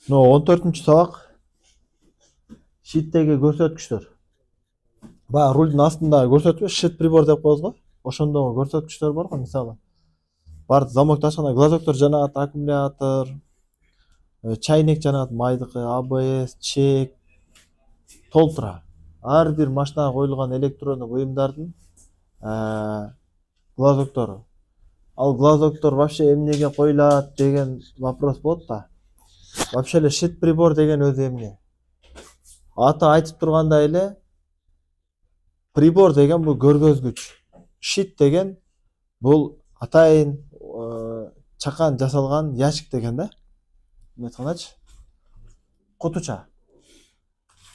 Мына 14-нчү сабак щиттеги көрсөткүчтөр. Баягы рульдун астындагы көрсөтпө щит прибор деп коебуз го. Ошондогу көрсөткүчтөр бар го, мисалы. Бар замокты ачканда глазоктор жанат, аккумулятор, чайник жанат, майдыкы, АБС, чек толтура. Ар бир машинага коюлган электрондук буюмдардын глазоктору. Ал глазоктор вообще эмнеге коюлат деген вопрос болот да. Вообще эле щит прибор деген өзү эмне? Аты айтып тургандай эле прибор деген бул көргөзгүч. Щит деген бул атайын чакан жасалган ящик деген да. Эме айткандачы? Кутуча.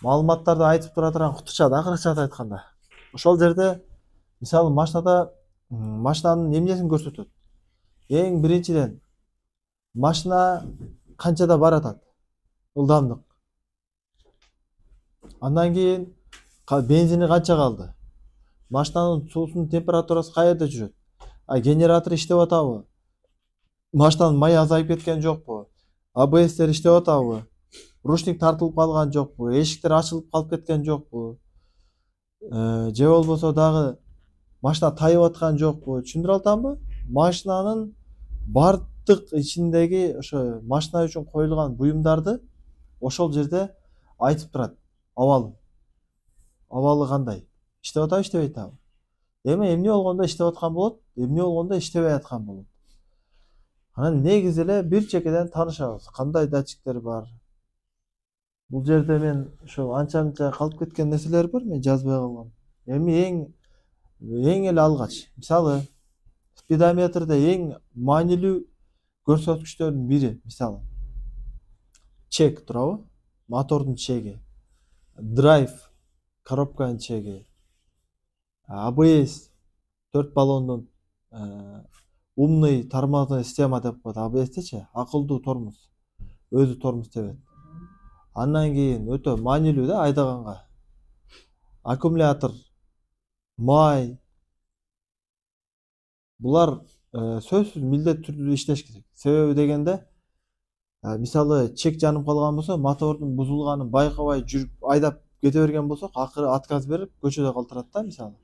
Маалыматтарды айтып тура турган кутуча да, кыргызчада айтканда. Ошол жерде мисалы машинанын эмнесин көрсөтөт. Эң биринчиден машина канчада баратат? Ылдамдык. Андан кийин бензини канча калды? Машинанын суусунун температурасы каерде жүрөт? Генератор иштеп атабы? Машинанын майы азайып кеткен жокпу? АБСтер иштеп атабы? Ручник тартылып калган жокпу? Эшиктер ачылып калып кеткен жокпу? Же болбосо дагы машина тайып аткан жокпу? Түшүндүрө атамбы? Машинанын бардык ичиндеги ошо машина үчүн коюлган буюмдарды ошол жерде айтып турат. Абалы кандай? Иштеп атабы, иштебей атабы? Эми эмне болгондо иштеп аткан болот, эмне болгондо иштебей аткан болот. Анан негизи эле бир чекеден таанышабыз. Кандай датчиктер бар? Бул жерде мен ошо анча калып кеткен нерселер бар, мен жазбай калгам. Эми эң эле алгач, мисалы, спидометрде эң маанилүү көрсөткүчтөрдүн бири, мисалы, чек турабы? Мотордун чеги. Драйв, коробканын чеги. АБС, 4 баллондун умный тормозной система деп коет. АБСтечи, акылдуу тормоз. Өзү тормоз тебет. Андан кийин өтө маанилүү да айдаганга. Аккумулятор, май. Булар сөзсүз милдет түрдө иштеш керек. Себеби дегенде, мисалы чек жанып калган болсо, мотордун бузулганын байкабай жүрүп айдап кете берген болсок, акыры отказ берип көчөдө калтырат да, мисалы.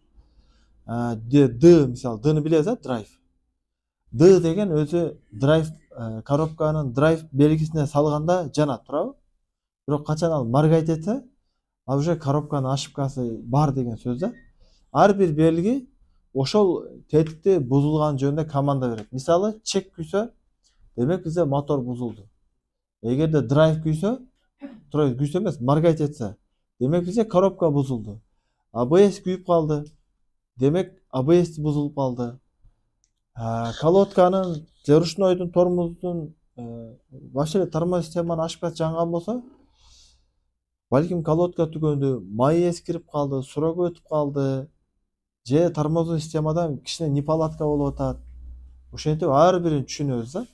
Д, мисалы, Дны билесиз, драйв. Д деген өзү драйв, коробканын драйв белгисине салганда жанат, туурабы? Бирок качан ал моргать этсе, ал уже коробканын ошибкасы бар деген сөз да. Ар бир белги ошол тетикти бузулган жөнүндө команда берет. Мисалы, чек күйсө, демек бизде мотор бузулду. Эгерде драйв күйсө, күйсө эмес, моргать этсе, демек бизде коробка бузулду. АБС күйүп калды. Демек АБС бузулуп калды. Колодканын, ручнойдун, тормоздун, вообще тормоз системанын ошибкасы жанган болсо, балким колодка түгөндү, май эскирип калды, сурок өтүп калды, же тормоздун системадан кичине неполадка болуп атат. Ошентип ар бирин түшүнөбүз да.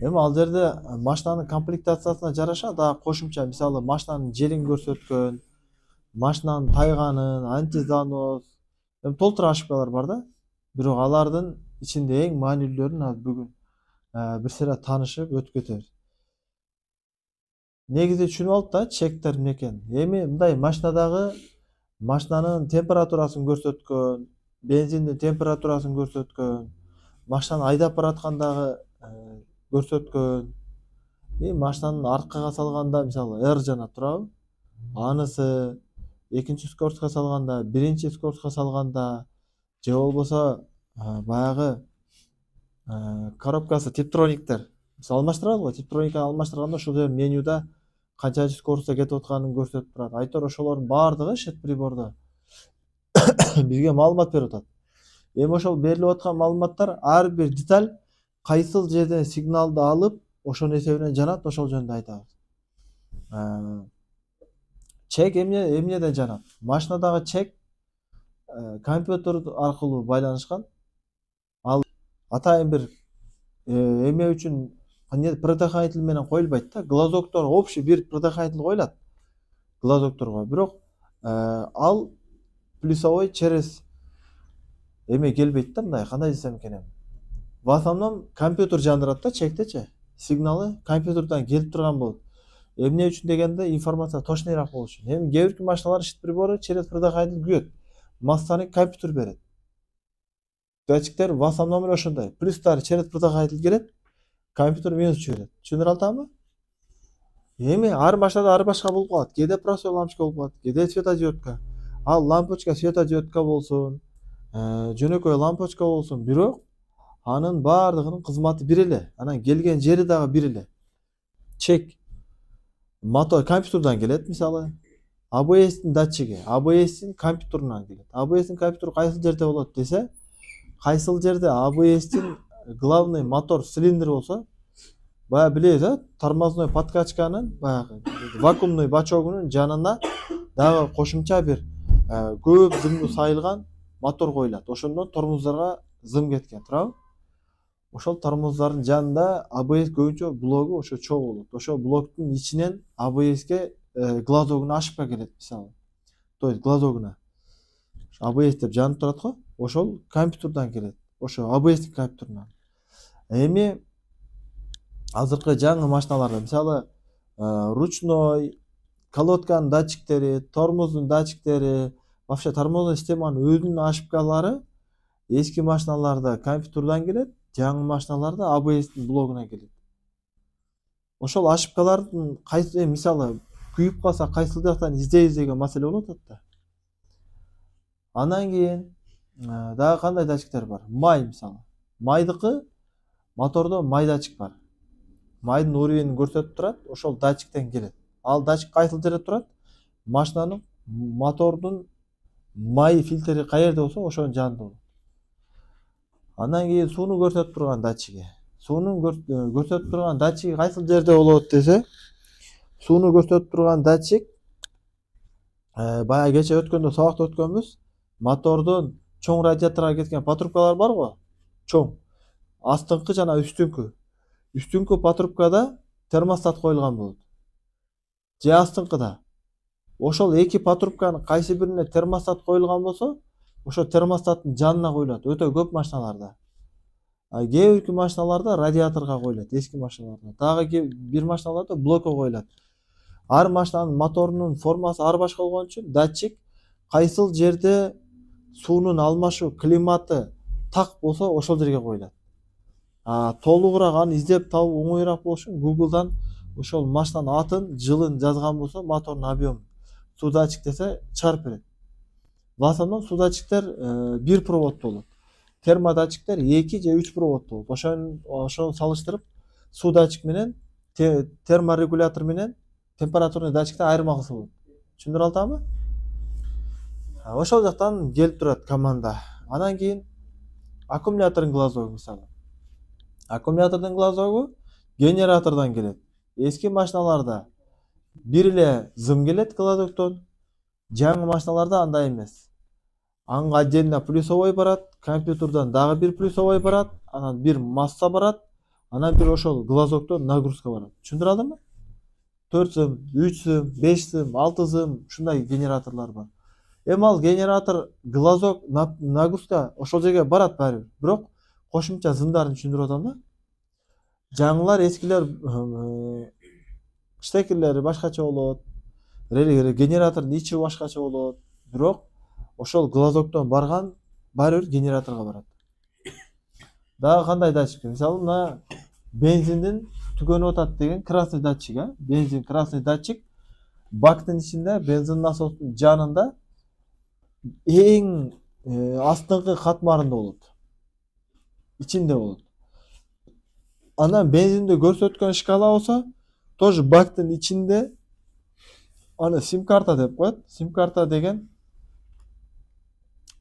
Эми ал жерде машинанын комплектациясына жараша дагы кошумча, мисалы, машинанын желин көрсөткөн, машинанын тайганын, антизанос, толтура ошибкалар бар да. Бирок алардын ичинде эң маанилүүлөрүн азыр бүгүн бир сыйра таанышып өтүп кетебиз. Негизи түшүнүп алып да, чектер эмне экенин. Эми мындай машинадагы машинанын температурасын көрсөткөн, бензиндин температурасын көрсөткөн, машинаны айдап бараткандагы көрсөткөн, машинанын аркага салганда, мисалы, R жанат, туурабы? Анысы экинчи скоростко салганда, биринчи скоростко салганда, же болбосо баягы коробкасы типтрониктер. Биз алмаштырабыз го, типтрониканы алмаштырганда ошол жерде менюда канчанчы скоростто кетип атканын көрсөтүп турат. Айтор ошолордун баардыгы щит прибордо бизге маалымат берип атат. Эми ошол берилип аткан маалыматтар ар бир деталь кайсыл жерден сигналды алып, ошонун эсебинен жанат, ошол жөнүндө айтабыз. Чек эмнеден жанат? Машинадагы чек компьютер аркылуу байланышкан. Ал атайын бир эме үчүн предохранитель менен коюлбайт да. Глазоктор общий бир предохранитель коюлат глазокторго. Бирок ал плюсовой через эме келбейт да, мындай кандай десем экен эми. В основном компьютер жандырат да чектечи. сигналы компьютерден келип турган болот. Эмне үчүн дегенде информация точныйраак болуш үчүн. Эми кээ бирки машиналар ишит прибору через предохранитель күйөт. Массаны компьютер берет. Датчиктер в основном эле ошондой. Плюстары через предохранитель келет, компьютер минус жиберет. Түшүнүп атамбы? Эми ар машинада ар башка болуп калат. Кээде простой лампочка болуп калат, кээде светодиодка. Ал лампочка светодиодка болсун, жөнөкөй лампочка болсун, бирок анын баардыгынын кызматы бир эле. Анан келген жери дагы бир эле. Чек мотор компьютерден келет, мисалы. ABS'in датчиги, ABS'in компьютерунан келет. ABS'in компьютер кайсыл жерде болот десе, кайсыл жерде ABS'in главный мотор цилиндр болсо, баягы билебиз, тормозной подкачканын баягы вакуумный бачогунун жанына дагы кошумча бир көп зымдуу сайылган мотор коюлат. Ошондон тормоздарга зым кеткен, туурабы? Ошол тормоздардын жанында ABS көбүнчө блогу ошо чоо болот. Ошол блоктун ичинен ABS'ке глазогуна ошибка келет, мисалы. То есть глазогуна. ABS деп жанып турат го, ошол компьютерден келет. Ошо ABS компьютерунан. Эми азыркы жаңы машиналарда, мисалы, ручной колодканын датчиктери, тормоздун датчиктери, вообще тормозной системанын өзүнүн ошибкалары эски машиналарда компьютерден келет, жаңы машиналарда ABS'in блогуна келет. Ошол ошибкалардын кайсы, мисалы, күйүп калса кайсыл жактан издейбиз деген маселе болуп атат да. Андан кийин дагы кандай датчиктер бар? Май, мисалы. Майдыкы мотордо май датчик бар. Майдын уровенин көрсөтүп турат, ошол датчиктен келет. Ал датчик кайсыл жерде турат? Машинанын мотордун май фильтри кай жерде болсо, ошонун жанында болот. Андан кийин сууну көрсөтүп турган датчиги. Суунун көрсөтүп турган датчиги кайсыл жерде болот десе, сууну көрсөтүп турган датчик баягы кече өткөндө сабакта өткөнбүз. Мотордун чоң радиаторго кеткен патрубкалар бар го? Чоң. Астыңкы жана үстүңкү. Үстүңкү патрубкада термостат коюлган болот. Же астыңкыда. Ошол эки патрубканын кайсы бирине термостат коюлган болсо, ошо термостаттын жанына коюлат. Өтө көп машиналарда. Кээ бирки машиналарда радиаторго коюлат, эски машиналарда. Дагы бир машиналарда блокко коюлат. Ар машинанын моторунун формасы ар башка болгон үчүн датчик кайсыл жерде суунун алмашуу климаты так болсо, ошол жерге коюлат. Толугураак аны издеп табуу оңоюраак болуш үчүн Google'дан ошол машинанын атын, жылын жазган болсо, мотордун объемун суу датчик десе чыгарып берет. В основном суу датчиктер бир проводтуу болот. Термодатчиктер 2 же 3 проводтуу болот. Ошону салыштырып, суу датчик менен терморегулятор менен температурный датчикте айырма кылса болот. Түшүндүрүп атамбы? Ошол жактан келип турат команда. Андан кийин аккумулятордун глазогу, мисалы. Аккумулятордун глазогу генератордон келет. Эски машиналарда бир эле зым келет глазоктон. Жаңы машиналарда андай эмес. Анга отдельно плюсовой барат, компьютерден дагы бир плюсовой барат, анан бир масса барат, анан бир ошол глазоктон нагрузка барат. Түшүндүрүп алдымбы? 4 зым, 3 зым, 5 зым, 6 зым, ушундай генераторлор бар. Эми ал генератор, глазок, нагрузка ошол жерге барат баары. Бирок кошумча зымдарын түшүндүрүп атам да. Жаңылар, эскилер штекерлери башкача болот. Генератордун ичи башкача болот. Бирок ошол глазоктон барган баары бир генераторго барат. Дагы кандай датчик? Мисалы, мына бензиндин түгөнүп атат деген красный датчик, бензин красный датчик бактын ичинде, бензин насостун жанында эң астыңкы катмарында болот. Ичинде болот. Анан бензинди көрсөткөн шкала болсо, тоже бактын ичинде, аны сим-карта деп коет. Сим-карта деген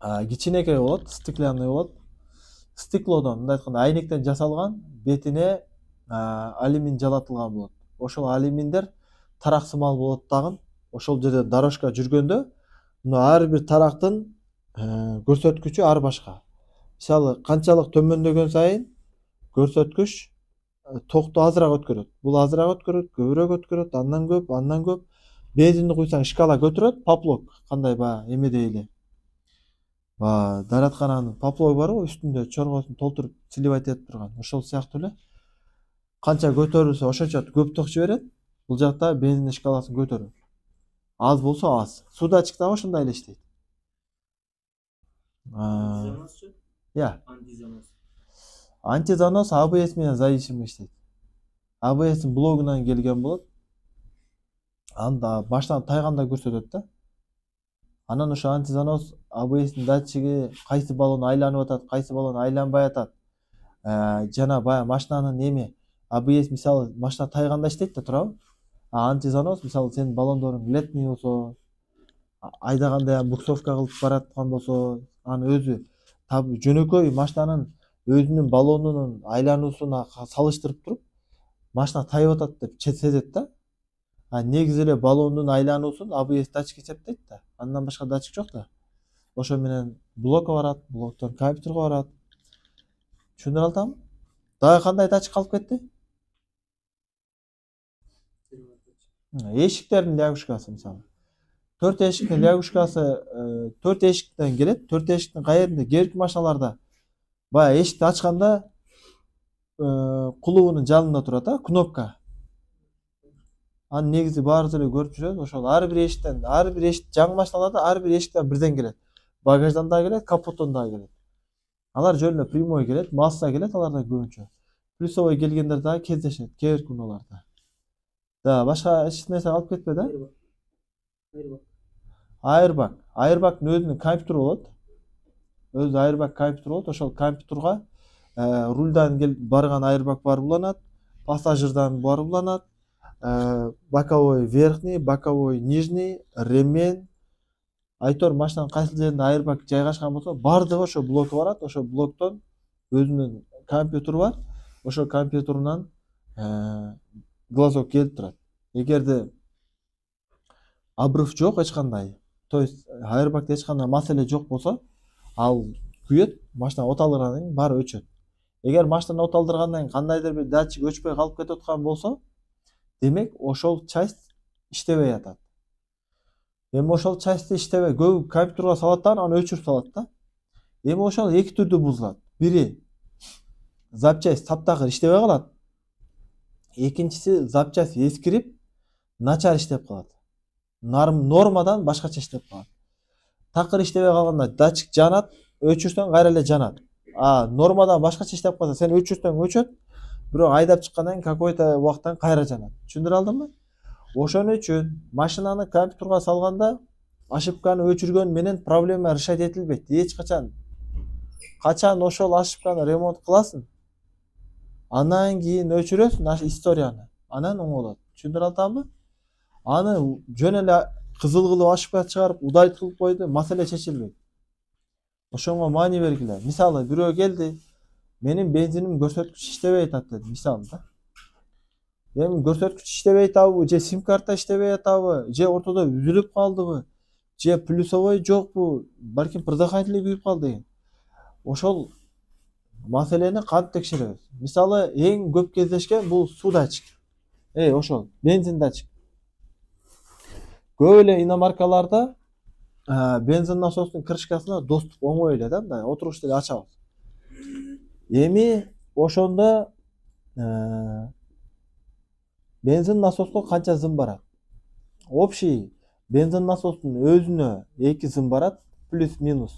кичинекей болот, стеклянный болот. Стеклодон, мындай айтканда, айнектен жасалган, бетине алюмин жалатылган болот. Ошол алюминдер тараксымал болот дагы. Ошол жерде дорожка жүргөндө, ар бир тарактын көрсөткүчү ар башка. Мисалы, канчалык төмөндөгөн сайын көрсөткүч токту азыраак өткөрөт. Бул азыраак өткөрөт, көбүрөөк өткөрөт, андан көп. Бензинди куйсаң шкала көтөрөт, поплок, кандай эмедей эле. Даараткананын поплогу бар го, үстүндө чоргосун толтуруп сливать этип турган. Ошол сыяктуу эле. канча көтөрүлсө ошончо көп ток жиберет. Бул жакта бензин шкаласын көтөрөт. Аз болсо аз. Судачик дагы ошондой эле иштейт. Антизаносчу? Я. Антизанос. Антизанос ABS менен зависимо иштейт. ABS'in блогунан келген болот. Анда машина тайганда көрсөтөт да. Анан ошо антизанос ABS'in датчиги кайсы баллон айланып атат, кайсы баллон айланбай атат. Жана баягы машинанын эми ABS мисалы машина тайганда иштейт да, турабы? Антизанос мисалы сенин баллондоруң летний болсо, айдаганда буксовка кылып бараткан болсо, аны өзү жөнөкөй машинанын өзүнүн баллонунун айлануусуна салыштырып туруп, машина тайып атат деп сезет да. Негизи эле баллондун айлануусун ABS датчик эсептейт да. Андан башка датчик жок да. Ошо менен блокко барат, блоктон компьютерге барат. Түшүндүрө алатамбы? Дагы кандай датчик калып кетти? Эшиктердин лягушкасы мисалы. 4 эшиктин лягушкасы 4 эшиктен келет. 4 эшиктин кайеринде кээинки машиналарда баягы эшикти ачканда кулубунун жанында турат да, кнопка. Анын негизи баарыбыз эле көрүп жүрөбүз. Ошол ар бир эшиктен, жаңы машиналарда ар бир эшиктен бирден келет. Багаждан да келет, капоттон да келет. Алар жөн эле прямой келет, масса келет алардан көбүнчө. Плюсовой келгендер дагы кездешет кээинки күнөлөрдө. Да, башка эч нерсе калып кетпеди. Airbag өзүнүн компьютери болот. Өзү airbag компьютер болот. Ошол компьютерга рульдан барган airbag бар уланат, пассажирдан бар уланат, боковой верхний, боковой нижний, ремень. Айтор машинанын кайсы жеринде airbag жайгашкан болсо, бардыгы ошо блокко барат. Ошо блоктон өзүнүн компьютери бар. Ошо компьютеринен глазок келип турат. Эгерде обрыв жок эч кандай, то есть airbagда эч кандай маселе жок болсо, ал күйөт, машина от алдыргандан кийин баары өчөт. Эгер машинаны от алдыргандан кийин кандайдыр бир датчик өчпөй калып кетип аткан болсо, демек ошол часть иштебей атат. Эми ошол частьти иштебей көбү компьютерге салат да, аны өчүрүп салат да. Эми ошол эки түрдүү бузулат. Бири запчасть таптакыр иштебей калат. Экинчиси запчасть эскирип, начар иштеп калат. Нормадан башкача иштеп калат. Такыр иштебей калганда датчик жанат, өчүрсөң кайра эле жанат. Нормадан башкача иштеп калса, сен өчүрсөң өчөт, бирок айдап чыккандан кийин какой-то убакыттан кайра жанат. Түшүндүрө алдымбы? Ошон үчүн машинаны компьютерге салганда ошибканы өчүргөн менен проблема решать этилбейт. Эч качан. Качан ошол ошибканы ремонт кыласың, андан кийин өчүрөсүң историяны. Анан оңолот. Түшүндүрө атамбы? Аны жөн эле кызыл кылып ошибка чыгарып, удайт кылып койду, маселе чечилбейт. Ошонго маани бергиле. Мисалы, бирөө келди, менин бензиним көрсөткүч иштебей атат деди, мисалы да. Эми көрсөткүч иштебей атабы, же сим карта иштебей атабы, же ортодо үзүлүп калдыбы, же плюсовой жокпу, балким предохранитель күйүп калды деген. Ошол маселени кантип текшеребиз? Мисалы, эң көп кездешкен бул суу датчик. Ошол бензин датчик. Көп эле иномаркаларда бензин насостун крышкасына доступ оңой эле да, мындай отургучту эле ачабыз. Эми ошондо бензин насоско канча зым барат? Общий бензин насостун өзүнө 2 зым барат, плюс-минус.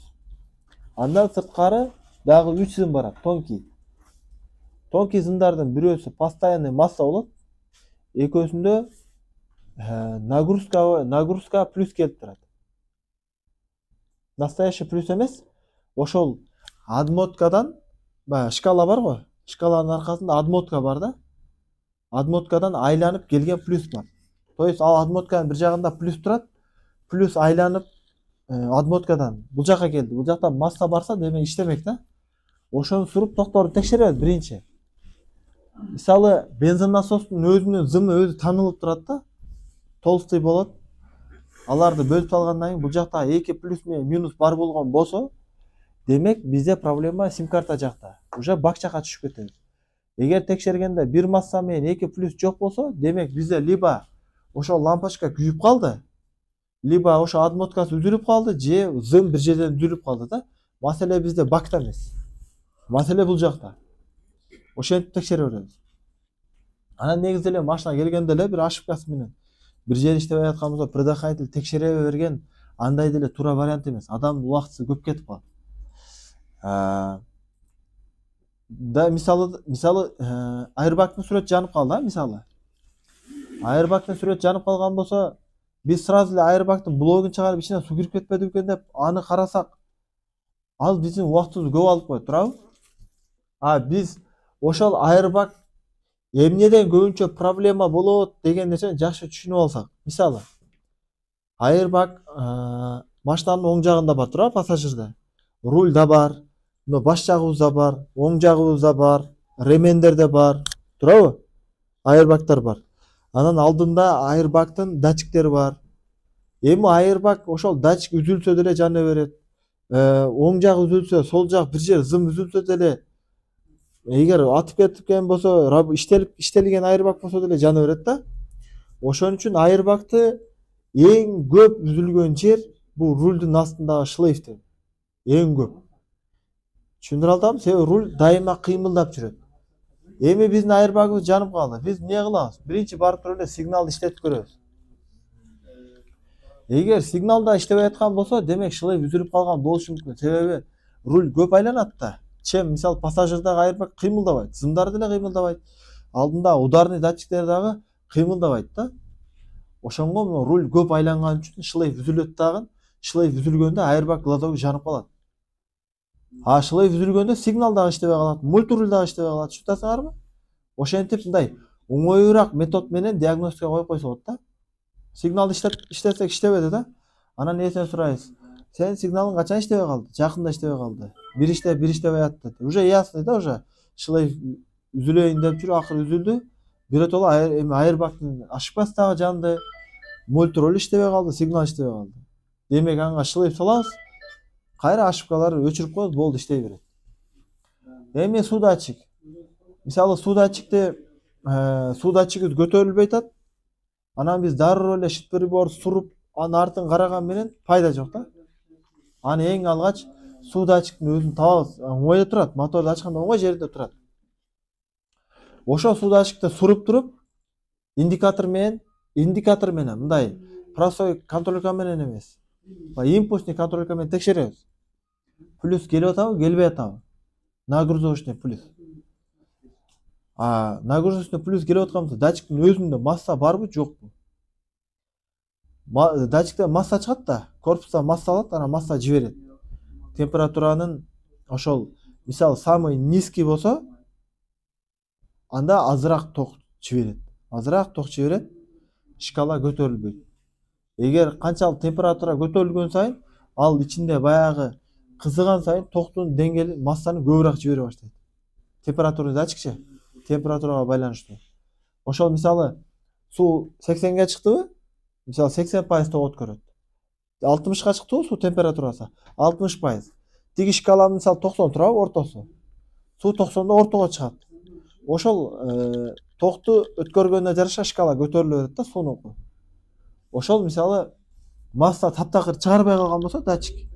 Андан сырткары дагы 3 зым барат, тонкий. Тонкий зымдардын бирөөсү постоянный масса болот. Экөөсүндө нагрузка плюс келип турат. Настоящий плюс эмес. Ошол адмоткадан, шкала бар го. Шкаланын аркасында адмотка бар да. Адмоткадан айланып келген плюс бар. То есть ал адмотканын бир жагында плюс турат, плюс айланып адмоткадан бул жака келди. Бул жакта масса барса, демек иштемек да. Ошону суруп токторду текшеребиз биринчи. Мисалы, бензин насостун өзүнүн зымы өзү таанылып турат да. Толстый болот. Аларды бөлүп салгандан кийин бул жакта 2 плюс менен минус бар болгон болсо, демек бизде проблема сим карта жакта. Уже бак жака түшүп кетебиз. Эгер текшергенде бир масса менен 2 плюс жок болсо, демек бизде либо ошол лампочка күйүп калды, либо ошо адмоткасы үзүлүп калды, же зым бир жерден үзүлүп калды да. Маселе бизде бакта эмес. Маселе бул жакта. Ошентип текшере беребиз. Анан негизи эле машина келгенде эле бир ошибкасы менен бир жер иштебей аткан болсо предохранитель текшере берген, андай деле туура вариант эмес. Адамдын убактысы көп кетип калат. Да мисалы айырбактын сүрөтү жанып калды, мисалы. Айырбактын сүрөтү жанып калган болсо, биз сразу эле айырбактын блогун чыгарып ичине суу кирип кетпеди экен деп аны карасак, ал биздин убактыбызды көп алып коет, туурабы? Биз ошол айырбак эмнеден көбүнчө проблема болот деген нерсени жакшы түшүнүп алсак. Мисалы, айырбак машинанын оң жагында бар, туурабы, пассажирде. Руль да бар, баш жагыбыз да бар, оң жагыбыз да бар, ремендер да бар, туурабы? Айырбактар бар. Анан алдында айырбактын датчиктери бар. Эми айырбак ошол датчик үзүлсө деле жана берет. Оң жак үзүлсө, сол жак бир жер зым үзүлсө деле, эгер атып кеткен болсо, иштелген айырбак болсо деле жана берет да. Ошон үчүн айырбакты эң көп үзүлгөн жер бул рульдун астындагы шлейфтер. Эң көп. Түшүндүрө алдымбы? Себеби руль дайыма кыймылдап жүрөт. Эми биздин айырбагыбыз жанып калды. Биз эмне кылабыз? Биринчи барып туруп эле сигналды иштетип көрөбүз. Эгер сигналда иштебей аткан болсо, демек шлейф үзүлүп калган болушу мүмкүн. Себеби руль көп айланат да. Мисалы пассажирдагы айырбак кыймылдабайт, зымдары деле кыймылдабайт. Алдында ударный датчиктер дагы кыймылдабайт да. Ошондо руль көп айланган үчүн шлейф үзүлөт дагы. Шлейф үзүлгөндө айырбак глазогу жанып калат. Шлейф үзүлгөндө сигнал дагы иштебей калат, мультруль дагы иштебей калат. Түшүнөсүңөрбү? Ошентип мындай оңоюраак метод менен диагностика коюп койсо болот да. Сигналды иштетсек иштебеди да. Анан несине сурайбыз? Сен сигналың качан иштебей калды? Жакында иштебей калды. Бир иштебей атты. Уже ясный да, уже шлейф үзүлөйүн деп жүрүп, акыры үзүлдү. Биротоло айырбактын ошибкасы дагы жанды. Мультруль иштебей калды, сигнал иштебей калды. Демек анга шлейф салабыз. Кайра ошибкаларды өчүрүп коебуз, болду, иштей берет. Эми суу датчик. Мисалы суу датчигибиз көтөрүлбөй атат. Анан биз дароо эле шит прибор суруп, анын артын караган менен пайда жок да. Аны эң алгач суу датчиктин өзүн табабыз. Оңой турат, моторду ачканда оңой жеринде турат. Ошол суу датчикти суруп туруп, индикатор менен мындай простой контролька менен эмес, импульсный контролька менен текшеребиз. Плюс келип атабы, келбей атабы? Нагрузочный плюс. Нагрузочный плюс келип аткан болсо, датчиктин өзүндө масса барбы, жокпу? Датчиктен масса чыгат да, корпустан масса алат, анан масса жиберет. Температуранын ошол, мисалы, самый низкий болсо, анда азыраак ток жиберет. Шкала көтөрүлбөйт. Эгер канчалык температура көтөрүлгөн сайын, ал ичинде баягы кызыган сайын токтун деңгээли, массаны көбүрөөк жибере баштайт. Температурный датчикчи, температурага байланыштуу. Ошол мисалы суу 80ге чыктыбы? Мисалы 80% ток өткөрөт. 60га чыктыбы суу температурасы? 60%. Тиги шкала мисалы 90 турабы, ортосу. Суу 90да ортого чыгат. Ошол токту өткөргөнүнө жараша шкала көтөрүлө берет да, суунуку. Ошол мисалы масса таптакыр чыгарбай калган болсо датчик,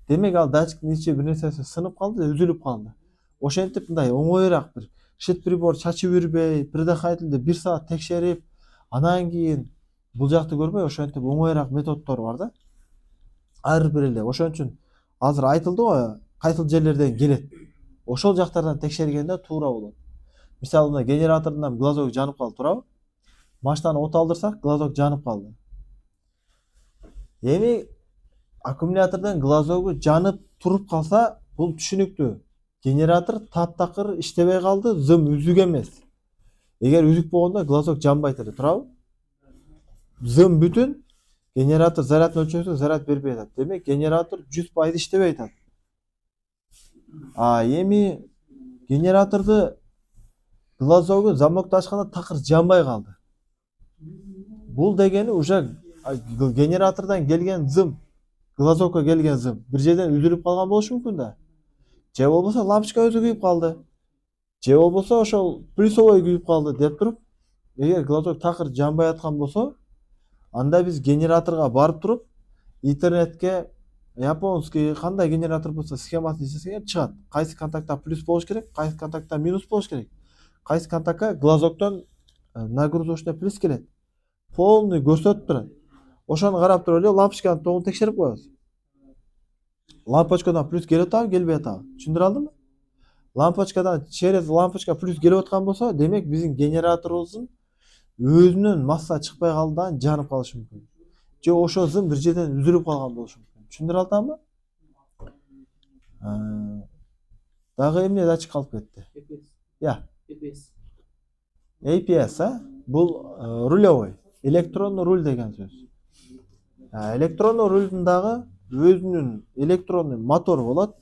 демек ал датчиктин ичи бир нерсеси сынып калды, үзүлүп калды. Ошентип мындай оңоюраак бир шит прибор чачып жүрбөй, предохранительди 1 саат текшерип, анан кийин бул жакты көрбөй, ошентип оңоюраак методдор бар да. Ар бир эле. Ошон үчүн азыр айтылды го, кайсыл жерлерден келет. Ошол жактардан текшергенде туура болот. Мисалы, генераторунан глазок жанып калды, туурабы? Машинаны от алдырсак, глазок жанып калды. Эми аккумулятордун глазогу жанып туруп калса, бул түшүнүктүү. Генератор таптакыр иштебей калды, зым үзүк эмес. Эгер үзүк болгондо глазок жанбайт эле, туурабы? Зым бүтүн, генератор зарядын өлчөсө заряд бербей атат. Демек генератор 100% иштебей атат. Эми генераторду глазогу замокты ачканда такыр жанбай калды. Бул дегени уже генератордан келген зым, глазокко келген зым бир жерден үзүлүп калган болушу мүмкүн да. Же болбосо лампочка өзү күйүп калды. Же болбосо ошол плюсовой күйүп калды деп туруп, эгер глазок такыр жанбай аткан болсо, анда биз генераторго барып туруп, интернетке японский кандай генератор болсо схемасын издесең чыгат. Кайсы контактта плюс болуш керек, кайсы контактта минус болуш керек. Кайсы контактка глазоктон нагрузочный плюс келет. Полный көрсөтүп турат. Ошону карап туруп эле лампочканын тогун текшерип коебуз. Лампочкадан плюс келип атабы, келбей атабы? Түшүндүрө алдымбы? Лампочкадан через лампочка плюс келип аткан болсо, демек биздин генераторубуздун өзүнөн масса чыкпай калды, жанып калышы мүмкүн. Же ошо зым бир жерден үзүлүп калган болушу мүмкүн. Түшүндүрө атамбы? Дагы эмне датчик калып кетти? Я. APS, бул рулевой, электрондуу руль деген сөз. Электрондуу рульдун дагы өзүнүн электрондуу мотору болот,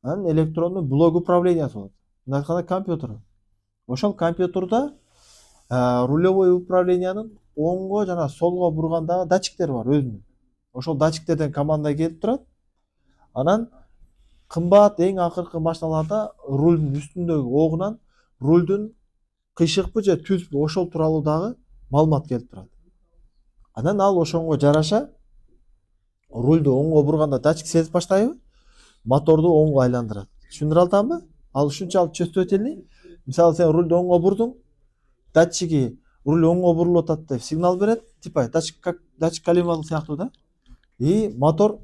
анан электрондуу блок управлениясы болот. Мындай айтканда компьютер. Ошол компьютерда рулевой управлениянын оңго жана солго бургандагы датчиктер бар өзүнүн. Ошол датчиктерден команда келип турат. Анан кымбат эң акыркы машиналарда рульдун үстүндөгү огунан рульдун кыйшыкпы же түзбү ошол тууралуу дагы маалымат келип турат. Анан ал ошонго жараша рульду оңго бурганда датчик сезип баштайбы, моторду оңго айландырат. Түшүндүрө атамбы? Ал ушунчалык чувствительный. Мисалы сен рульду оңго бурдуң, датчиги руль оңго бурулуп атат деп сигнал берет, типа датчик колебал сыяктуу да. И мотор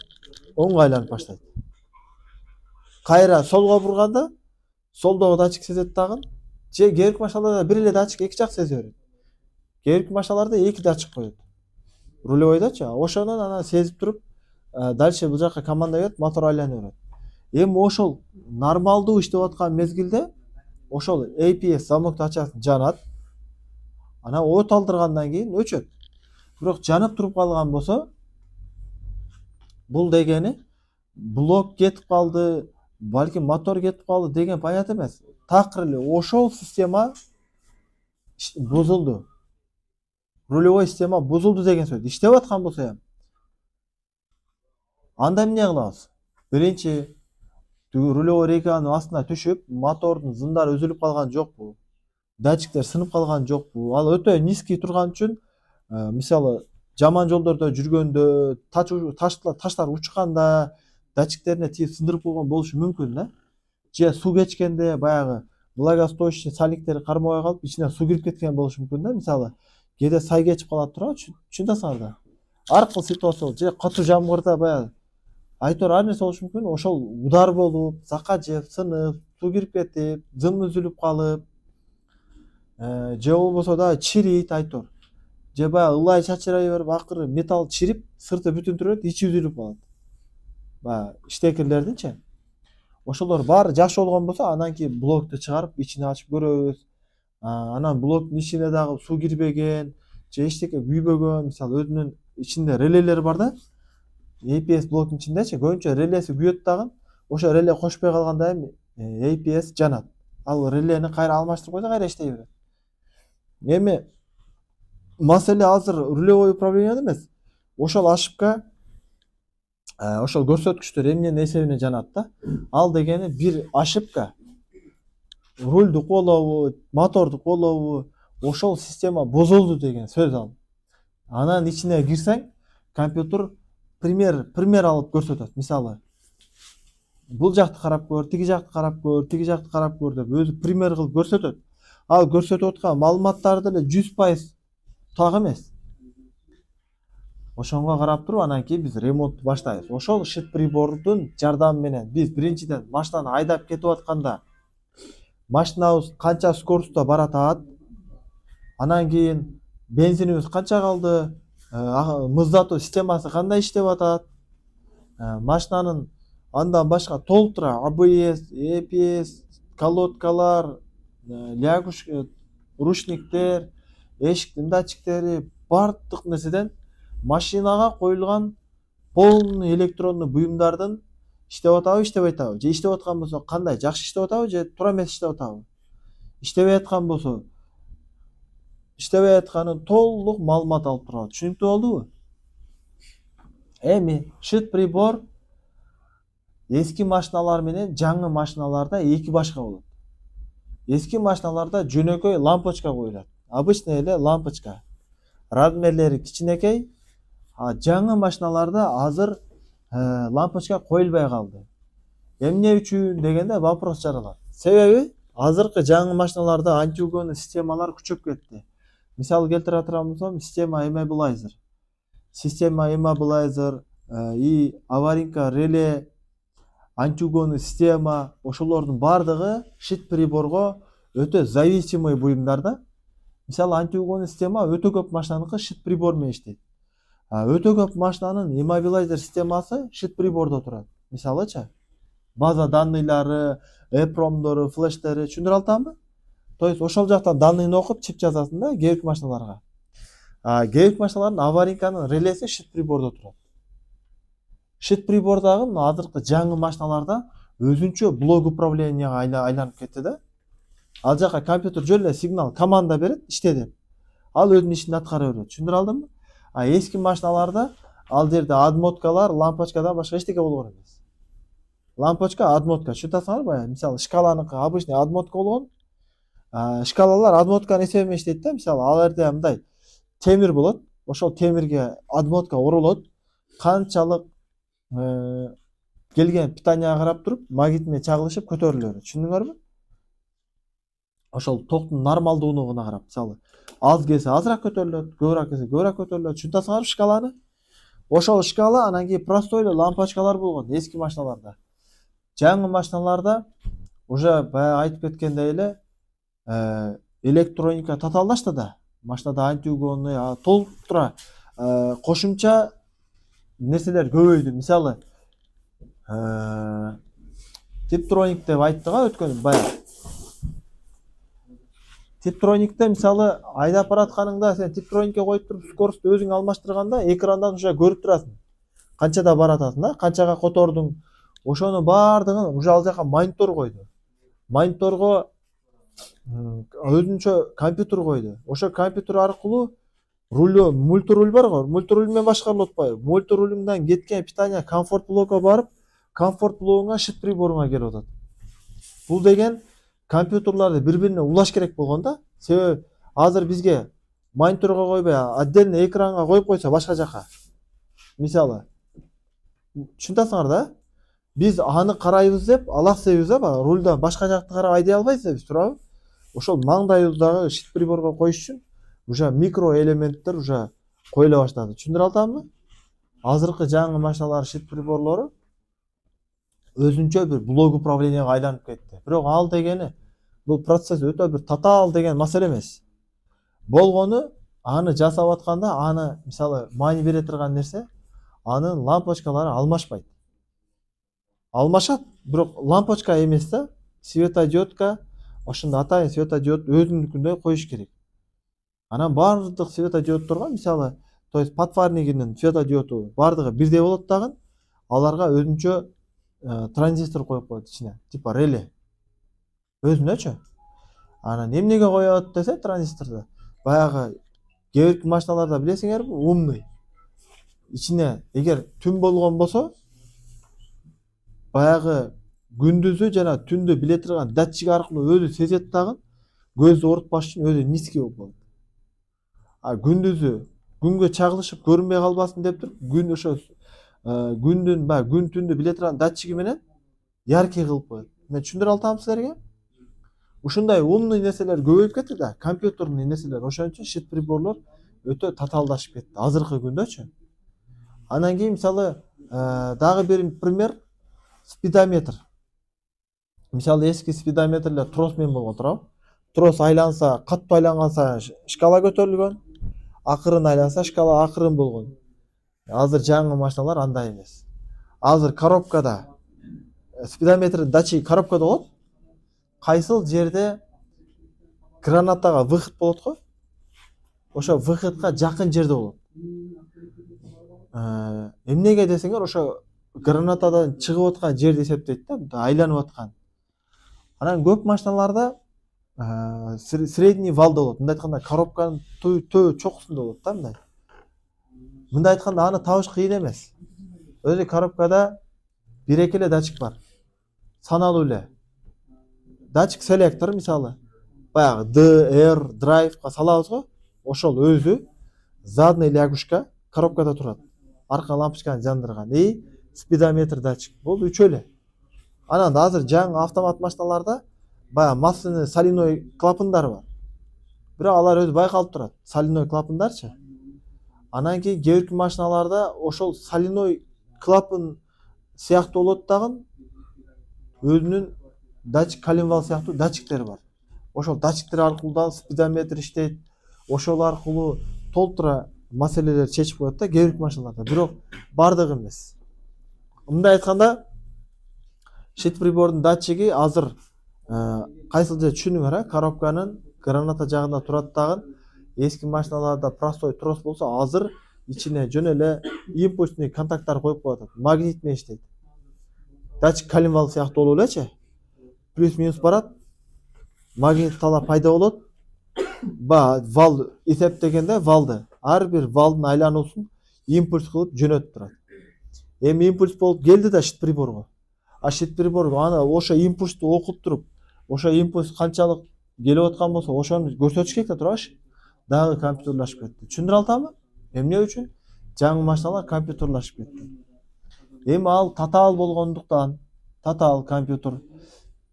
оңго айланып баштайт. Кайра солго бурганда солдогу датчик сезет дагы. Же кээинки машиналарда бир эле датчик эки жак сезе берет. Кээинки машиналарда эки датчик коет. Рулевойдочу, ошонун анан сезип туруп, дальше бул жака команда берет, мотор айлана берет. Эми ошол нормалдуу иштеп аткан мезгилде ошол APS замокту ачасың жанат. Анан от алдыргандан кийин өчөт. Бирок жанып туруп калган болсо, бул дегени блок кетип калды, балким мотор кетип калды деген понят эмес. Такыр эле ошол система бузулду. Рулевой система бузулду деген сөз. Иштеп аткан болсо эми. Анда эмне кылабыз? Биринчи рулевой рейканын астына түшүп, мотордун зындары үзүлүп калган жокпу? Датчиктер сынып калган жокпу? Ал өтө низкий турган үчүн, мисалы, жаман жолдордо жүргөндө, таштар учканда, датчиктерине тиеп сындырып койгон болушу мүмкүн да. Же суу кечкенде баягы влагостоящий сальниктери кармабай калып, ичине суу кирип кеткен болушу мүмкүн да. Мисалы, кээде сай кечип калат турабы, түшүндүңүздөр да. Ар кыл ситуация же катуу жамгырда баягы айтор ар нерсе болушу мүмкүн. Ошол удар болуп, закат жеп, сынып, суу кирип кетип, зым үзүлүп калып, же болбосо да чирийт айтор. Же баягы ылай чачырай берип, акыры металл чирип, сырты бүтүн турат, ичи үзүлүп калат. Баягы штекерлердинчи. Ошолор баары жакшы болгон болсо, анан кийин блокту чыгарып, ичине ачып көрөбүз. Анан блоктун ичине дагы суу кирбеген, же эчтеке күйбөгөн, мисалы өзүнүн ичинде релелер бар да. APS блоктун ичиндечи көбүнчө релеси күйөт дагы. Ошо реле кошпой калганда эми APS жанат. Ал релени кайра алмаштырып койсо кайра иштей берет. Эми маселе азыр рулевой управлениеде эмес. Ошол ошибка, ошол көрсөткүчтөр эмненин эсебинен жанат да. Ал дегени бир ошибка рульду колобу, моторду колобу, ошол система бузулду деген сөз ал. Анан ичине кирсең, компьютер пример алып көрсөтөт. Мисалы, бул жакты карап көр, тиги жакты карап көр, тиги жакты карап көр деп өзү пример кылып көрсөтөт. Ал көрсөтүп аткан маалыматтарды эле 100% так эмес. Ошонго карап туруп, анан кийин биз ремонтту баштайбыз. Ошол шит прибордун жардамы менен биз биринчиден машинаны айдап кетип атканда машинабыз канча скоростта баратат, анан кийин бензинибиз канча калды, мыздатуу системасы кандай иштеп атат, машинанын андан башка толтура ABS, EPS, колодкалар, лягуш, ручниктер, эшиктин датчиктери, бардык нерседен машинага коюлган полный электрондуу буюмдардын иштеп атабы, иштебей атабы, же иштеп аткан болсо кандай, жакшы иштеп атабы, же туура эмес иштеп атабы. Иштебей аткан болсо, иштебей атканын толук маалымат алып турабыз. Түшүнүктүү болдубу? Эми шит прибор эски машиналар менен жаңы машиналарда эки башка болот. Эски машиналарда жөнөкөй лампочка коюлат. Обычный эле лампочка. Размерлери кичинекей. Жаңы машиналарда азыр лампочка коюлбай калды. Эмне үчүн дегенде вопрос жаралат. Себеби азыркы жаңы машиналарда антиугонный системалар күчөп кетти. мисалы келтире турам система immobilizer. Система immobilizer и аварийка реле, антиугонный система, ошолордун бардыгы шит приборго өтө зависимый буюмдар да. Мисалы антиугонный система өтө көп машинаныкы шит прибор менен иштейт. Өтө көп машинанын immobilizer системасы шит прибордо турат. Мисалычы, база данныйлары, EEPROM-дору, флештери, түшүндүрө атамбы? То есть ошол жактан данныйны окуп чип жазасың да кээбирки машиналарга. Кээбирки машиналардын аварийканын релеси шит прибордо турат. Шит прибордагы азыркы жаңы машиналарда өзүнчө блок управленияга айланып кетти да. Ал жака компьютер жөн эле сигнал, команда берет, иште деп. Ал өзүнүн ишин аткара берет. Түшүндүрө алдымбы? Эски машиналарда ал жерде адмоткалар, лампочкадан башка эчтеке болгон эмес. Лампочка, адмотка, түшүнөсүңөр баягы, мисалы шкаланыкы обычный адмотка болгон. Шкалалар адмотканын эсеби менен иштейт да. Мисалы ал жерде мындай темир болот, ошол темирге адмотка урулат, канчалык келген питанияга карап туруп, магнит менен чагылышып көтөрүлө берет. Түшүндүңөрбү? Ошол токтун нормалдуулугуна карап, мисалы аз келсе азыраак көтөрүлөт, көбүрөөк келсе көбүрөөк көтөрүлөт. Түшүнөсүңөрбү шкаланы? Ошол шкала анан кийин простой эле лампочкалар болгон эски машиналарда. Жаңы машиналарда уже баягы айтып кеткендей эле электроника татаалдашты да. Машинада антиугонный толуп тура кошумча нерселер көбөйдү. Мисалы Tiptronic деп айттыга өткөн баягы. Tiptronic'те мисалы айдап баратканыңда сен Tiptronic'ке коюп туруп скоросту өзүң алмаштырганда экрандан уже көрүп турасың. Канчада баратасың да, канчага котордуң. Ошонун бардыгын уже ал жака монитор койду. Мониторго өзүнчө компьютер койду. Ошо компьютер аркылуу руль, мультируль бар го, мультируль менен башкарылып атпайбы? Мультирулуңдан кеткен питания комфорт блокко барып, комфорт блогуңа шит приборуңа келип атат. Бул деген компьютерларды бири-бирине улаш керек болгон да. Себеби азыр бизге мониторго койбой, отдельно экранга коюп койсо башка жака. Мисалы, түшүнөсүңөр да? Биз аны карайбыз деп, алаксайбыз да, рульдан башка жакты карап айдай албайсыз биз, туурабы? Ошол маңдайыбыздагы шит приборго коюш үчүн уже микро элементтер уже коюла баштады. Түшүндүрө атамбы? Азыркы жаңы машиналар шит приборлору өзүнчө бир блок управленияга айланып кетти. Бирок ал дегени бул процесс өтө бир татаал деген маселе эмес. Болгону аны жасап атканда аны мисалы маани бере турган нерсе анын лампочкалары алмашпайт. Алмашат, бирок лампочка эмес да, светодиодка, ошондо атайын светодиод өзүнүкүндөй коюш керек. Анан бардык светодиоддорго мисалы, то есть подфарнигинин светодиоду бардыгы бирдей болот дагы, аларга өзүнчө транзистор коюп коет ичине, типа реле. Өзүнөчү. Анан эмнеге коет десе транзисторду, баягы кээбирки машиналарда билесиңерби, умный. Ичине эгер түн болгон болсо, баягы күндүзү жана түндү биле турган датчик аркылуу өзү сезет дагы, көздү оорутпаш үчүн өзү низкий болот. Күндүзү күнгө чагылышып көрүнбөй калбасын деп туруп, күн ошо күндүн күн түндү биле турган датчиги менен яркий кылып коет. Мен түшүндүрө атам силерге? Ушундай умный нерселер көбөйүп кетти да, компьютерный нерселер. Ошон үчүн шит приборлор өтө татаалдашып кетти азыркы күндөчү. Анан кийин мисалы дагы бир пример спидометр. Мисалы эски спидометрлер трос менен болгон, туурабы? Трос айланса, каттуу айланган сайын шкала көтөрүлгөн, акырын айланса шкала акырын болгон. Азыр жаңы машиналар андай эмес. Азыр коробкада спидометрдин датчиги коробкада болот. Кайсыл жерде гранатага выход болот го? Ошо выходко жакын жерде болот. Эмнеге десеңер, ошо гранатадан чыгып аткан жерди эсептейт да, айланып аткан. Анан көп машиналарда средний валда болот. Мындай айтканда коробканын төө чокусунда болот да, мындай. Мындай айтканда аны табыш кыйын эмес. Өзү коробкада бир-эки эле датчик бар. Саналуу эле. Датчик селектор мисалы, баягы D, R, drive'га салабыз го, ошол өзү задний лягушка коробкада турат. Арка лампочканы жандырган. Спидометр датчик. Бул үчөө эле. Анан азыр жаңы автомат машиналарда баягы масляный соляной клапандар бар. бирок алар өзү байкалып турат, соленой клапандарчы. Анан кийин кээ бирки машиналарда ошол соленой клапан сыяктуу болот дагы өзүнүн датчик коленвал сыяктуу датчиктери бар. Ошол датчиктер аркылуу дагы спидометр иштейт. Ошол аркылуу толтура маселелерди чечип коет да кээ бирки машиналарда, бирок бардыгы эмес. Мындай айтканда, шит прибордун датчиги азыр кайсыл же түшүнүңөр, коробканын граната жагында турат дагы. Эски машиналарда простой трос болсо, азыр ичине жөн эле импульсный контакттар коюп коет, магнит менен иштейт. Датчик коленвал сыяктуу болуп элечи, плюс минус барат, магнит талап пайда болот. Вал эсептегенде валды, ар бир валдын айлануусун импульс кылып жөнөтүп турат. Эми импульс болуп келди да шит приборго. А шит прибор аны ошо импульсту окуп туруп, ошо импульс канчалык келип аткан болсо, ошону көрсөтүш керек да турабы. Дагы компьютерлашып кетти. Түшүндүрө алатамбы? Эмне үчүн? Жаңы машиналар компьютерлашып кетти. Эми ал татаал болгондуктан, татаал компьютер,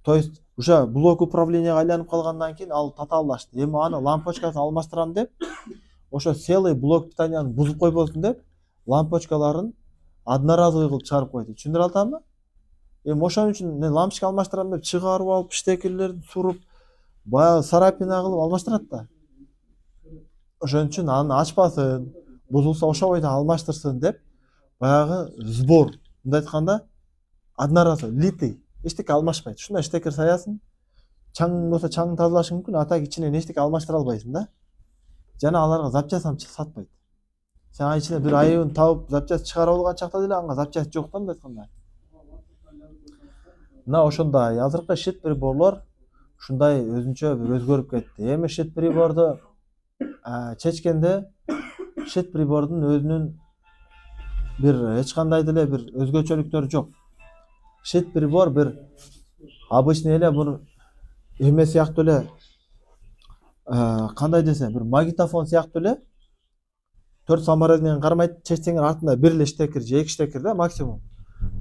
то есть уже блок управленияга айланып калгандан кийин ал татааллашты. Эми аны лампочкасын алмаштырам деп, ошо целый блок питанияны бузуп койбосун деп, лампочкаларын одноразовый кылып чыгарып койду. Түшүндүрө алатамбы? Эми ошон үчүн лампочка алмаштырам деп чыгарып алып, штекерлерди суруп, баягы сарапина кылып алмаштырат да. Ошон үчүн аны ачпасын, бузулса ошо бойдон алмаштырсын деп, баягы сбор, мындай айтканда, одноразовый, литый, эчтеке алмашпайт. Ушундай штекер саясың, чаң болсо чаңды тазалашың мүмкүн, а так ичинен эчтеке алмаштыра албайсың да. Жана аларга запчасын сатпайт. Сен анын ичине бир айыбын табып, запчасын чыгарып алган чакта деле анга запчасть жок да, мындай айтканда. Мына ошондой азыркы шит приборлор ушундай өзүнчө бир өзгөрүп кетти. Эми шит приборду чечкенде, шит прибордун өзүнүн бир эч кандай деле бир өзгөчөлүктөрү жок. Шит прибор бир обычный эле бир эме сыяктуу эле, кандай десем, бир магнитофон сыяктуу эле 4 саморез менен кармайт, чечсеңер артында бир эле штекер же 2 штекер да максимум.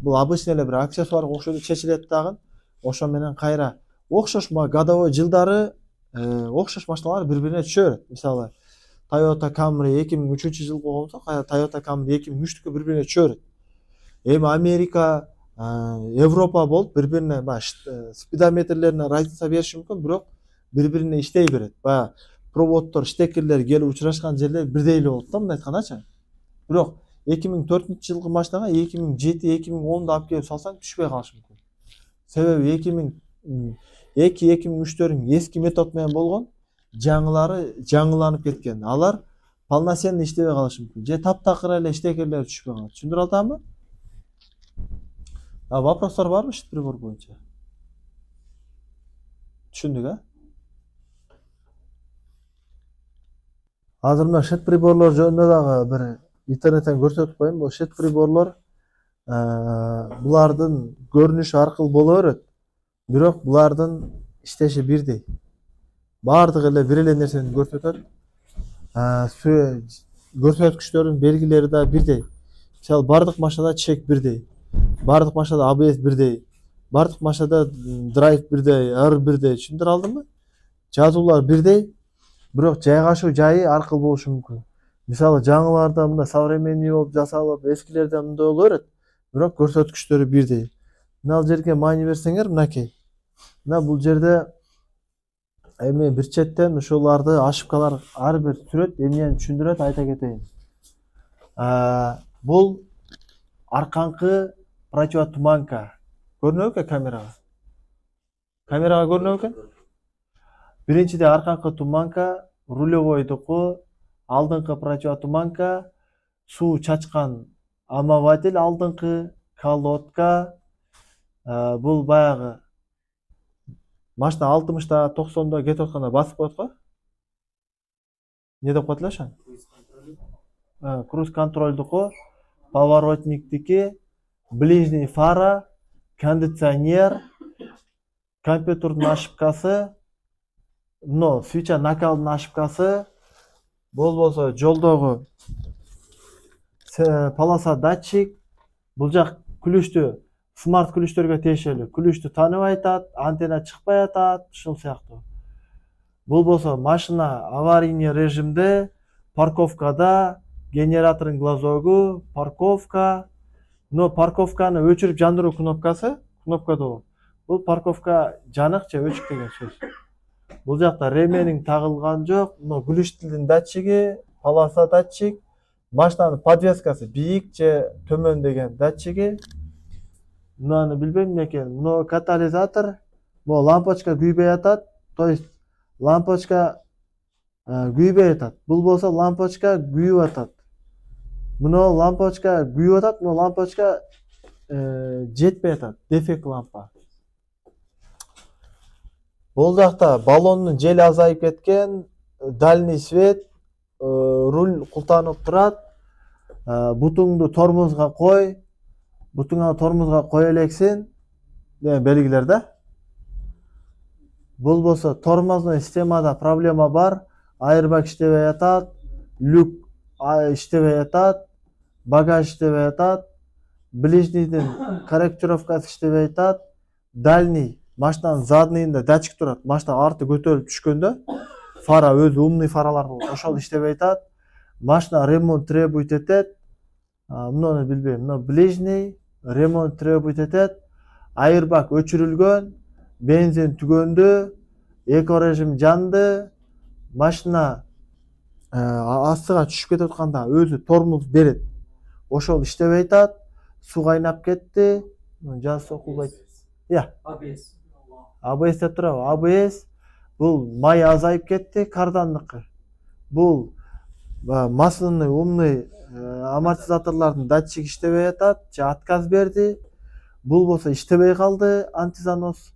Бул обычный эле бир аксессуарга окшоп чечилет дагы. Ошо менен кайра окшош годовой жылдары окшош машиналар бири-бирине түшө берет. Мисалы, Toyota Camry 2003-жылгы болсо, кайра Toyota Camry 2003-түккө бири-бирине түшө берет. Эми Америка, Европа болуп бири-бирине спидометрлерине разница бериши мүмкүн, бирок бири-бирине иштей берет. Баягы проводдор, штекерлер келип учурашкан жерлер бирдей эле болот да, мындай айткандачы. Бирок 2004-жылгы машинага 2007-2010-да алып келип салсаң түшпөй калышы мүмкүн. Себеби 2002-2003-төрүн эски метод менен болгон, жаңылары жаңыланып кеткен. Алар полноценный иштебей калышы мүмкүн. Же таптакыр эле штекерлер түшпөй калат. Түшүндүрө атамбы? Вопростор барбы шит прибор боюнча? Түшүндүк, Азыр мына шит приборлор жөнүндө дагы бир интернеттен көрсөтүп коеюн. Бул шит приборлор булардын көрүнүшү ар кыл боло берет, бирок булардын иштеши бирдей. Бардыгы эле бир эле нерсени көрсөтөт. Көрсөткүчтөрдүн белгилери да бирдей. Мисалы, бардык машинада чек бирдей, бардык машинада ABS бирдей, бардык машинада драйв бирдей, R бирдей. Түшүндүрө алдымбы? Жазуулар бирдей, бирок жайгашуу жайы ар кыл болушу мүмкүн. Мисалы, жаңыларда мындай современный болуп жасалып, эскилерде мындай боло берет, бирок көрсөткүчтөрү бирдей. Мына ал жерге майни берсеңер, мынакей. Мына бул жерде эми бир четтен ушуларды ошибкалар ар бир сүрөт эмнени түшүндүрөт, айта кетейин. Бул арканкы противотуманка. Көрүнөбү экен камерага? Камерага көрүнөбү экен? Биринчиде арканкы туманка, рулевойдуку, алдыңкы противотуманка, суу чачкан омователь алдыңкы, колодка. Бул баягы машина 60-та, 90-да кетип атканда басып коет го. Не деп коет эле ошо? Круиз контролдуку, поворотниктики, ближний фара, кондиционер, компьютердин ошибкасы, свеча накалдын ошибкасы, болбосо жолдогу полоса датчик. Бул жак күлүштү, смарт күлүштөргө тиешелүү. Күлүштү тааныбай атат, антенна чыкпай атат, ушул сыяктуу. Бул болсо машина аварийный режимде, парковкада, генератордун глазогу, парковка. Но парковканы өчүрүп жандыруу кнопкада болот. Бул парковка жанык же өчүк деген сөз. Бул жакта ременing тагылган жок. Мына глюштилдин датчиги, полоса датчик, машинанын подвескасы бийик же төмөн деген датчиги. Мынаны билбейм эмне экен. Мына катализатор, бул лампочка күйбөй атат. То есть лампочка күйбөй атат. Бул болсо лампочка күйүп атат. Мына лампочка күйүп атат, мына лампочка жетпей атат. Дефект лампа. Бул жакта баллондун жели азайып кеткен, дальний свет, руль култанып турат. Бутуңду тормозго кой. Бутуңа тормозго кой элексин деген белгилер да. Бул болсо тормозный системада проблема бар. Airbag иштебей атат, люк иштебей атат, багаж иштебей атат, ближнийдин корректировкасы иштебей атат, дальний машинанын задныйында датчик турат. Машина арты көтөрүлүп түшкөндө фара өзү умный фаралар болот. Ошол иштебей атат. Машина ремонт требует этет. Муну билбейм. Мына ближний ремонт требует этет. Airbag өчүрүлгөн, бензин түгөндү, эко режим жанды. Машина астыга түшүп кетип атканда өзү тормоз берет. Ошол иштебей атат. Суу кайнап кетти. Жазса окулбайт. ABS. ABS деп турабы? ABS бул май азайып кетти, кардандыкы. Бул масляный умный амортизаторлордун датчиги иштебей атат, же отказ берди. Бул болсо иштебей калды, антизанос.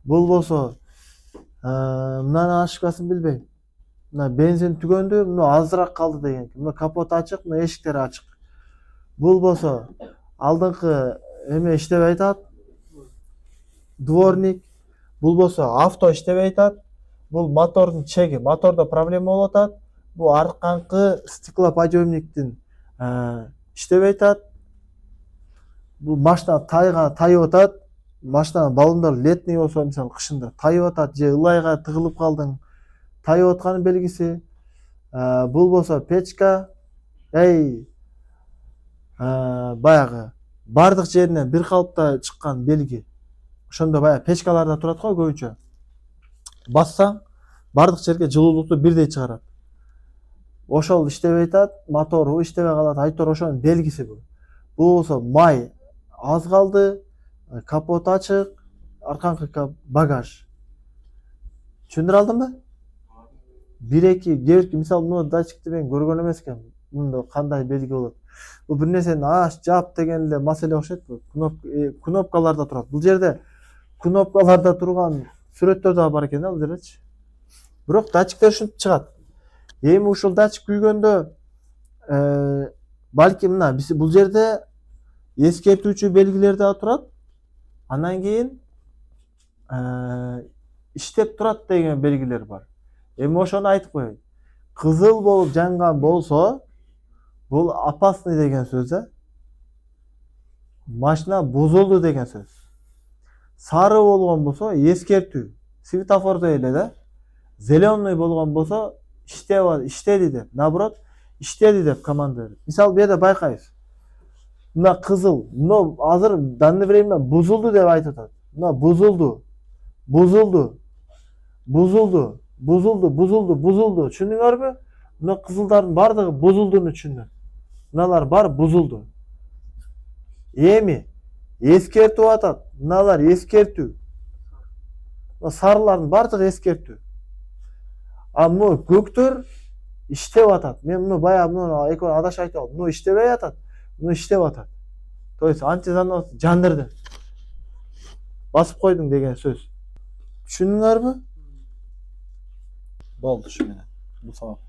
Бул болсо мынаны ачкасын билбейм. Мына бензин түгөндү, мына азыраак калды деген. Мына капот ачык, мына эшиктери ачык. Бул болсо алдыңкы эме иштебей атат. Дворник. Бул болсо авто иштебей атат. Бул мотордун чеги, мотордо проблема болуп атат. Бул арканкы стеклоподъемниктин иштебей атат. Бул машина тайып атат. Машинанын баллондору летний болсо, мисалы кышында тайып атат же ылайга тыгылып калдың, тайып атканын белгиси. Бул болсо печка, баягы бардык жеринен бир калыпта чыккан белги. Ошондо баягы печкаларда турат го көбүнчө. Бассаң, бардык жерге жылуулукту бирдей чыгарат. Ошол иштебей атат, мотору иштебей калат, айтор ошонун белгиси бул. Бул болсо май аз калды, капот ачык, арканкы багаж. Түшүндүрө алдымбы? 1-2 кээ мисалы мына датчикти мен көргөн эмес экен. Мында кандай белги болот? Бул бир нерсени аш, жап деген эле маселе окшойт. Кнопкаларда турат. Бул жерде кнопкаларда турган сүрөттөр да бар экен да бул жердечи. Бирок датчиктер ушинтип чыгат. Эми ушул датчик күйгөндө балки мына бул жерде эскертүүчү белгилер да турат. Андан кийин иштеп турат деген белгилер бар. Эми ошону айтып коеюн. Кызыл болуп жанган болсо, бул опасный деген сөз да. Машина бузулду деген сөз. Сары болгон болсо эскертүү. Светофордой эле да. Зеленый болгон болсо иштеди деп, наоборот, иштеди деп команда берет. Мисалы бу жерде байкайбыз. Мына кызыл, мына азыр данный время бузулду деп айтып атат. Мына бузулду. Түшүндүңөрбү? Мына кызылдардын бардыгы бузулдуну түшүндүр. Мыналар бар бузулду. Эми эскертүү атат. Мыналар эскертүү. Сарылардын бардыгы эскертүү. Мына көктөр иштеп атат. Мен муну баягы муну экөө адаш айтып алдым. Муну иштебей атат. Муну иштеп атат. То есть антизанос жандырды. Басып койдуң деген сөз. Түшүндүңөрбү? Болду ушу менен. Бул сабак.